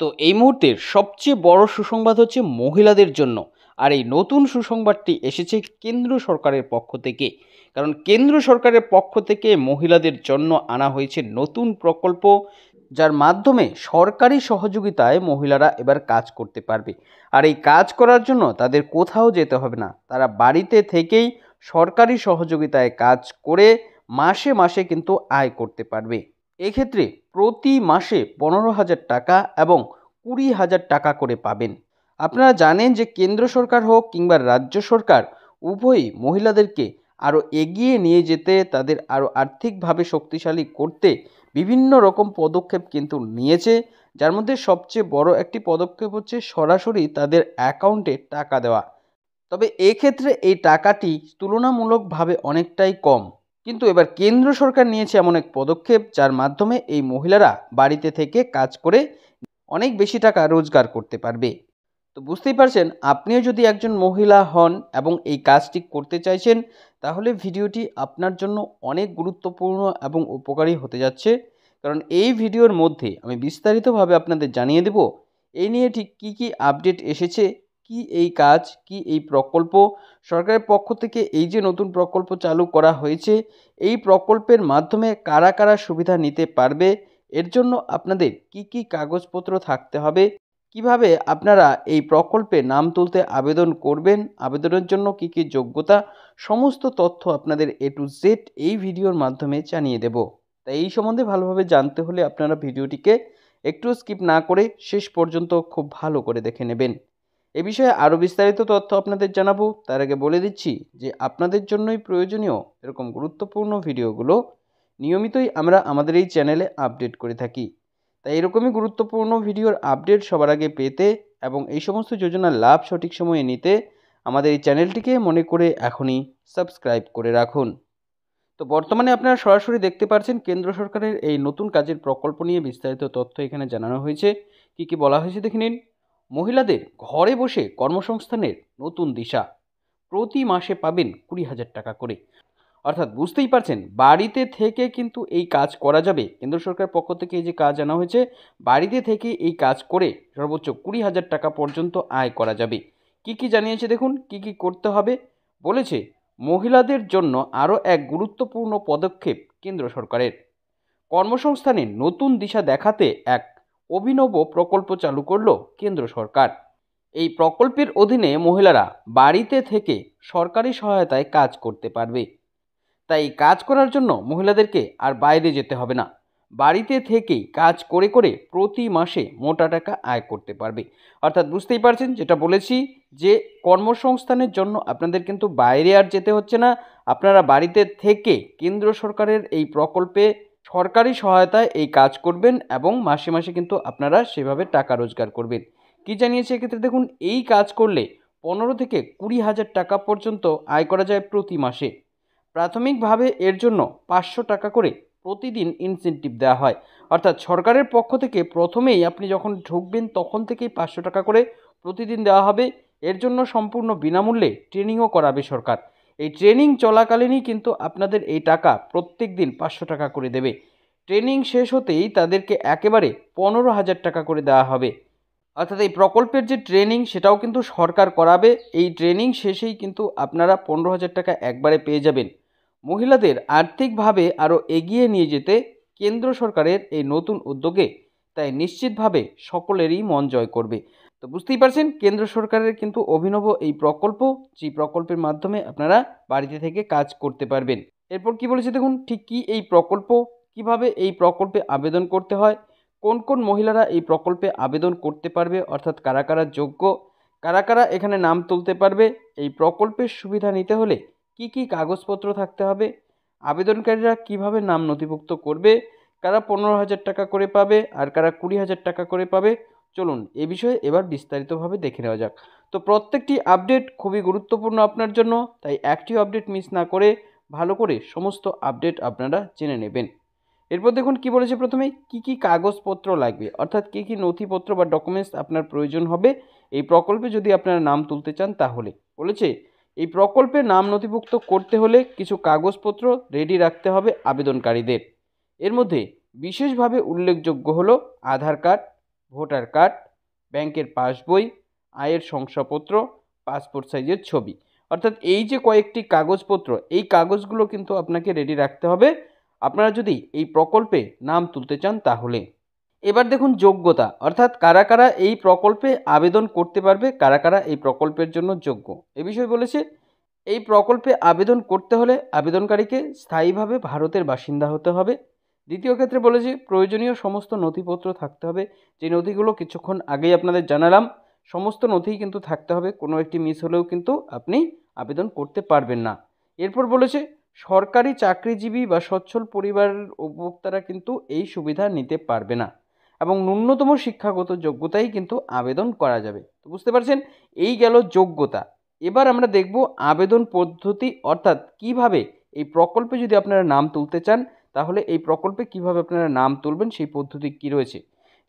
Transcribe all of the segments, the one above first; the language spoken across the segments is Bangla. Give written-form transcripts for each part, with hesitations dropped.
তো এই মুহূর্তের সবচেয়ে বড় সুসংবাদ হচ্ছে মহিলাদের জন্য। আর এই নতুন সুসংবাদটি এসেছে কেন্দ্র সরকারের পক্ষ থেকে। কারণ কেন্দ্র সরকারের পক্ষ থেকে মহিলাদের জন্য আনা হয়েছে নতুন প্রকল্প, যার মাধ্যমে সরকারি সহযোগিতায় মহিলারা এবার কাজ করতে পারবে। আর এই কাজ করার জন্য তাদের কোথাও যেতে হবে না, তারা বাড়িতে থেকেই সরকারি সহযোগিতায় কাজ করে মাসে মাসে কিন্তু আয় করতে পারবে। এক্ষেত্রে প্রতি মাসে 15,000 টাকা এবং 20,000 টাকা করে পাবেন। আপনারা জানেন যে কেন্দ্র সরকার হোক কিংবা রাজ্য সরকার উভয়ই মহিলাদেরকে আরও এগিয়ে নিয়ে যেতে, তাদের আরও আর্থিকভাবে শক্তিশালী করতে বিভিন্ন রকম পদক্ষেপ কিন্তু নিয়েছে। যার মধ্যে সবচেয়ে বড় একটি পদক্ষেপ হচ্ছে সরাসরি তাদের অ্যাকাউন্টে টাকা দেওয়া। তবে এক্ষেত্রে এই টাকাটি তুলনামূলকভাবে অনেকটাই কম। কিন্তু এবার কেন্দ্র সরকার নিয়েছে এমন এক পদক্ষেপ, যার মাধ্যমে এই মহিলারা বাড়িতে থেকে কাজ করে অনেক বেশি টাকা রোজগার করতে পারবে। তো বুঝতেই পারছেন, আপনিও যদি একজন মহিলা হন এবং এই কাজটি করতে চাইছেন, তাহলে ভিডিওটি আপনার জন্য অনেক গুরুত্বপূর্ণ এবং উপকারী হতে যাচ্ছে। কারণ এই ভিডিওর মধ্যে আমি বিস্তারিতভাবে আপনাদের জানিয়ে দেব এই নিয়ে ঠিক কী কী আপডেট এসেছে, কি এই কাজ, কি এই প্রকল্প, সরকারের পক্ষ থেকে এই যে নতুন প্রকল্প চালু করা হয়েছে, এই প্রকল্পের মাধ্যমে কারা কারা সুবিধা নিতে পারবে, এর জন্য আপনাদের কি কি কাগজপত্র থাকতে হবে, কিভাবে আপনারা এই প্রকল্পে নাম তুলতে আবেদন করবেন, আবেদনের জন্য কি কি যোগ্যতা, সমস্ত তথ্য আপনাদের A to Z এই ভিডিওর মাধ্যমে জানিয়ে দেব। তাই এই সম্বন্ধে ভালোভাবে জানতে হলে আপনারা ভিডিওটিকে একটু স্কিপ না করে শেষ পর্যন্ত খুব ভালো করে দেখে নেবেন। এ বিষয়ে আরও বিস্তারিত তথ্য আপনাদের জানাবো, তার আগে বলে দিচ্ছি যে আপনাদের জন্যই প্রয়োজনীয় এরকম গুরুত্বপূর্ণ ভিডিওগুলো নিয়মিতই আমরা আমাদের এই চ্যানেলে আপডেট করে থাকি। তাই এরকমই গুরুত্বপূর্ণ ভিডিওর আপডেট সবার আগে পেতে এবং এই সমস্ত যোজনার লাভ সঠিক সময়ে নিতে আমাদের এই চ্যানেলটিকে মনে করে এখনই সাবস্ক্রাইব করে রাখুন। তো বর্তমানে আপনারা সরাসরি দেখতে পাচ্ছেন কেন্দ্র সরকারের এই নতুন কাজের প্রকল্প নিয়ে বিস্তারিত তথ্য এখানে জানানো হয়েছে। কি কি বলা হয়েছে দেখে নিন। মহিলাদের ঘরে বসে কর্মসংস্থানের নতুন দিশা, প্রতি মাসে পাবেন 20,000 টাকা করে। অর্থাৎ বুঝতেই পারছেন, বাড়িতে থেকে কিন্তু এই কাজ করা যাবে। কেন্দ্র সরকারের পক্ষ থেকে এই যে কাজ আনা হয়েছে, বাড়িতে থেকে এই কাজ করে সর্বোচ্চ 20,000 টাকা পর্যন্ত আয় করা যাবে। কি কি জানিয়েছে দেখুন, কি কি করতে হবে বলেছে। মহিলাদের জন্য আরও এক গুরুত্বপূর্ণ পদক্ষেপ কেন্দ্র সরকারের। কর্মসংস্থানে নতুন দিশা দেখাতে এক অভিনব প্রকল্প চালু করল কেন্দ্র সরকার। এই প্রকল্পের অধীনে মহিলারা বাড়িতে থেকে সরকারি সহায়তায় কাজ করতে পারবে। তাই কাজ করার জন্য মহিলাদেরকে আর বাইরে যেতে হবে না, বাড়িতে থেকেই কাজ করে করে প্রতি মাসে মোটা টাকা আয় করতে পারবে। অর্থাৎ বুঝতেই পারছেন, যেটা বলেছি যে কর্মসংস্থানের জন্য আপনাদের কিন্তু বাইরে আর যেতে হচ্ছে না, আপনারা বাড়িতে থেকে কেন্দ্র সরকারের এই প্রকল্পে সরকারি সহায়তায় এই কাজ করবেন এবং মাসে মাসে কিন্তু আপনারা সেভাবে টাকা রোজগার করবেন। কি জানিয়েছে এক্ষেত্রে দেখুন, এই কাজ করলে 15 থেকে 20,000 টাকা পর্যন্ত আয় করা যায় প্রতি মাসে। প্রাথমিকভাবে এর জন্য 500 টাকা করে প্রতিদিন ইনসেনটিভ দেওয়া হয়। অর্থাৎ সরকারের পক্ষ থেকে প্রথমেই আপনি যখন ঢুকবেন তখন থেকেই 500 টাকা করে প্রতিদিন দেওয়া হবে। এর জন্য সম্পূর্ণ বিনামূল্যে ট্রেনিংও করাবে সরকার। এই ট্রেনিং চলাকালীনই কিন্তু আপনাদের এই টাকা প্রত্যেক দিন 500 টাকা করে দেবে। ট্রেনিং শেষ হতেই তাদেরকে একেবারে 15,000 টাকা করে দেওয়া হবে। অর্থাৎ এই প্রকল্পের যে ট্রেনিং সেটাও কিন্তু সরকার করাবে। এই ট্রেনিং শেষেই কিন্তু আপনারা 15,000 টাকা একবারে পেয়ে যাবেন। মহিলাদের আর্থিকভাবে আরও এগিয়ে নিয়ে যেতে কেন্দ্র সরকারের এই নতুন উদ্যোগে তাই নিশ্চিতভাবে সকলেরই মন জয় করবে। তো বুঝতেই পারছেন, কেন্দ্র সরকারের কিন্তু অভিনব এই প্রকল্প, যে প্রকল্পের মাধ্যমে আপনারা বাড়িতে থেকে কাজ করতে পারবেন। এরপর কি বলেছে দেখুন, ঠিক কি এই প্রকল্প, কিভাবে এই প্রকল্পে আবেদন করতে হয়, কোন কোন মহিলারা এই প্রকল্পে আবেদন করতে পারবে, অর্থাৎ কারা কারা যোগ্য, কারা কারা এখানে নাম তুলতে পারবে, এই প্রকল্পের সুবিধা নিতে হলে কি কি কাগজপত্র থাকতে হবে, আবেদনকারীরা কিভাবে নাম নথিভুক্ত করবে, কারা 15,000 টাকা করে পাবে আর কারা 20,000 টাকা করে পাবে, চলুন এ বিষয়ে এবার বিস্তারিতভাবে দেখে নেওয়া যাক। তো প্রত্যেকটি আপডেট খুবই গুরুত্বপূর্ণ আপনার জন্য, তাই একটি আপডেট মিস না করে ভালো করে সমস্ত আপডেট আপনারা জেনে নেবেন। এরপর দেখুন কি বলেছে, প্রথমে কি কি কাগজপত্র লাগবে, অর্থাৎ কি কি নথিপত্র বা ডকুমেন্টস আপনার প্রয়োজন হবে এই প্রকল্পে যদি আপনারা নাম তুলতে চান। তাহলে বলেছে এই প্রকল্পে নাম নথিভুক্ত করতে হলে কিছু কাগজপত্র রেডি রাখতে হবে আবেদনকারীদের। এর মধ্যে বিশেষভাবে উল্লেখযোগ্য হলো আধার কার্ড, ভোটার কার্ড, ব্যাংকের পাসবই, আয়ের শংসাপত্র, পাসপোর্ট সাইজের ছবি। অর্থাৎ এই যে কয়েকটি কাগজপত্র, এই কাগজগুলো কিন্তু আপনাকে রেডি রাখতে হবে আপনারা যদি এই প্রকল্পে নাম তুলতে চান তাহলে। এবার দেখুন যোগ্যতা, অর্থাৎ কারা কারা এই প্রকল্পে আবেদন করতে পারবে, কারা কারা এই প্রকল্পের জন্য যোগ্য এ বিষয়ে বলেছে। এই প্রকল্পে আবেদন করতে হলে আবেদনকারীকে স্থায়ীভাবে ভারতের বাসিন্দা হতে হবে। দ্বিতীয় ক্ষেত্রে বলেছে প্রয়োজনীয় সমস্ত নথিপত্র থাকতে হবে, যে নথিগুলো কিছুক্ষণ আগেই আপনাদের জানালাম, সমস্ত নথিই কিন্তু থাকতে হবে, কোনো একটি মিস হলেও কিন্তু আপনি আবেদন করতে পারবেন না। এরপর বলেছে সরকারি চাকরিজীবী বা সচ্ছল পরিবারের উপভোক্তারা কিন্তু এই সুবিধা নিতে পারবে না, এবং ন্যূনতম শিক্ষাগত যোগ্যতাই কিন্তু আবেদন করা যাবে। তো বুঝতে পারছেন, এই গেল যোগ্যতা। এবার আমরা দেখব আবেদন পদ্ধতি, অর্থাৎ কিভাবে এই প্রকল্পে যদি আপনারা নাম তুলতে চান তাহলে এই প্রকল্পে কিভাবে আপনারা নাম তুলবেন সেই পদ্ধতি কি রয়েছে।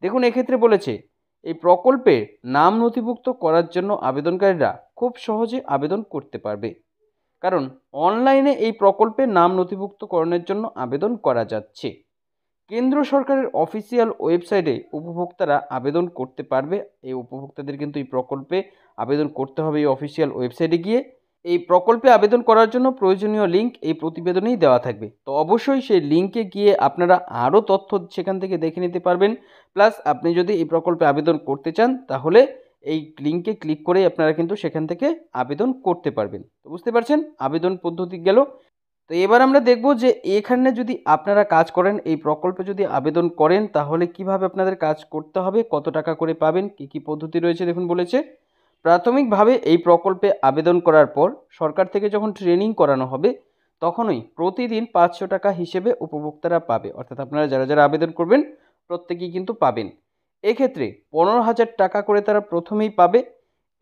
দেখুন এক্ষেত্রে বলেছে এই প্রকল্পে নাম নথিভুক্ত করার জন্য আবেদনকারীরা খুব সহজে আবেদন করতে পারবে, কারণ অনলাইনে এই প্রকল্পে নাম নথিভুক্তকরণের জন্য আবেদন করা যাচ্ছে। কেন্দ্র সরকারের অফিসিয়াল ওয়েবসাইটে উপভোক্তারা আবেদন করতে পারবে। এই উপভোক্তাদের কিন্তু এই প্রকল্পে আবেদন করতে হবে এই অফিসিয়াল ওয়েবসাইটে গিয়ে। এই প্রকল্পে আবেদন করার জন্য প্রয়োজনীয় লিঙ্ক এই প্রতিবেদনেই দেওয়া থাকবে, তো অবশ্যই সেই লিঙ্কে গিয়ে আপনারা আরও তথ্য সেখান থেকে দেখে নিতে পারবেন। প্লাস আপনি যদি এই প্রকল্পে আবেদন করতে চান তাহলে এই লিঙ্কে ক্লিক করেই আপনারা কিন্তু সেখান থেকে আবেদন করতে পারবেন। তো বুঝতে পারছেন আবেদন পদ্ধতি গেল। তো এবার আমরা দেখব যে এখানে যদি আপনারা কাজ করেন, এই প্রকল্পে যদি আবেদন করেন তাহলে কিভাবে আপনাদের কাজ করতে হবে, কত টাকা করে পাবেন, কি কি পদ্ধতি রয়েছে। দেখুন বলেছে প্রাথমিকভাবে এই প্রকল্পে আবেদন করার পর সরকার থেকে যখন ট্রেনিং করানো হবে তখনই প্রতিদিন 500 টাকা হিসেবে উপভোক্তারা পাবে, অর্থাৎ আপনারা যারা যারা আবেদন করবেন প্রত্যেকেই কিন্তু পাবেন। এক্ষেত্রে 15,000 টাকা করে তারা প্রথমেই পাবে।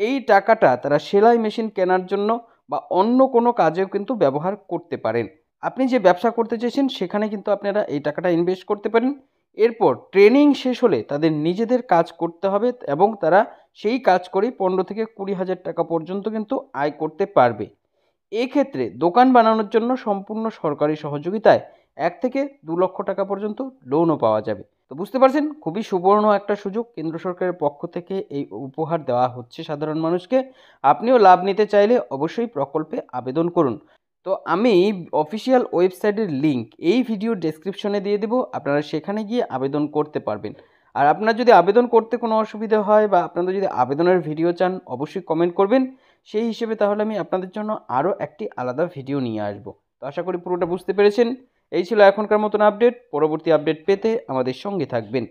এই টাকাটা তারা সেলাই মেশিন কেনার জন্য বা অন্য কোনো কাজেও কিন্তু ব্যবহার করতে পারেন। আপনি যে ব্যবসা করতে চেয়েছেন সেখানে কিন্তু আপনারা এই টাকাটা ইনভেস্ট করতে পারেন। এরপর ট্রেনিং শেষ হলে তাদের নিজেদের কাজ করতে হবে এবং তারা সেই কাজ করেই 15 থেকে 20,000 টাকা পর্যন্ত কিন্তু আয় করতে পারবে। এক্ষেত্রে দোকান বানানোর জন্য সম্পূর্ণ সরকারি সহযোগিতায় 1 থেকে 2 লক্ষ টাকা পর্যন্ত লোনও পাওয়া যাবে। তো বুঝতে পারছেন খুবই সুবর্ণ একটা সুযোগ কেন্দ্র সরকারের পক্ষ থেকে এই উপহার দেওয়া হচ্ছে সাধারণ মানুষকে। আপনিও লাভ নিতে চাইলে অবশ্যই প্রকল্পে আবেদন করুন। তো আমি অফিসিয়াল ওয়েবসাইটের লিঙ্ক এই ভিডিও ডেসক্রিপশনে দিয়ে দেবো, আপনারা সেখানে গিয়ে আবেদন করতে পারবেন। আর আপনার যদি আবেদন করতে কোনো অসুবিধা হয় বা আপনারা যদি আবেদনের ভিডিও চান অবশ্যই কমেন্ট করবেন, সেই হিসেবে তাহলে আমি আপনাদের জন্য আরও একটি আলাদা ভিডিও নিয়ে আসব। তো আশা করি পুরোটা বুঝতে পেরেছেন। এই ছিল এখনকার মতন আপডেট। পরবর্তী আপডেট পেতে আমাদের সঙ্গে থাকবেন।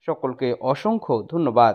সকলকে অসংখ্য ধন্যবাদ।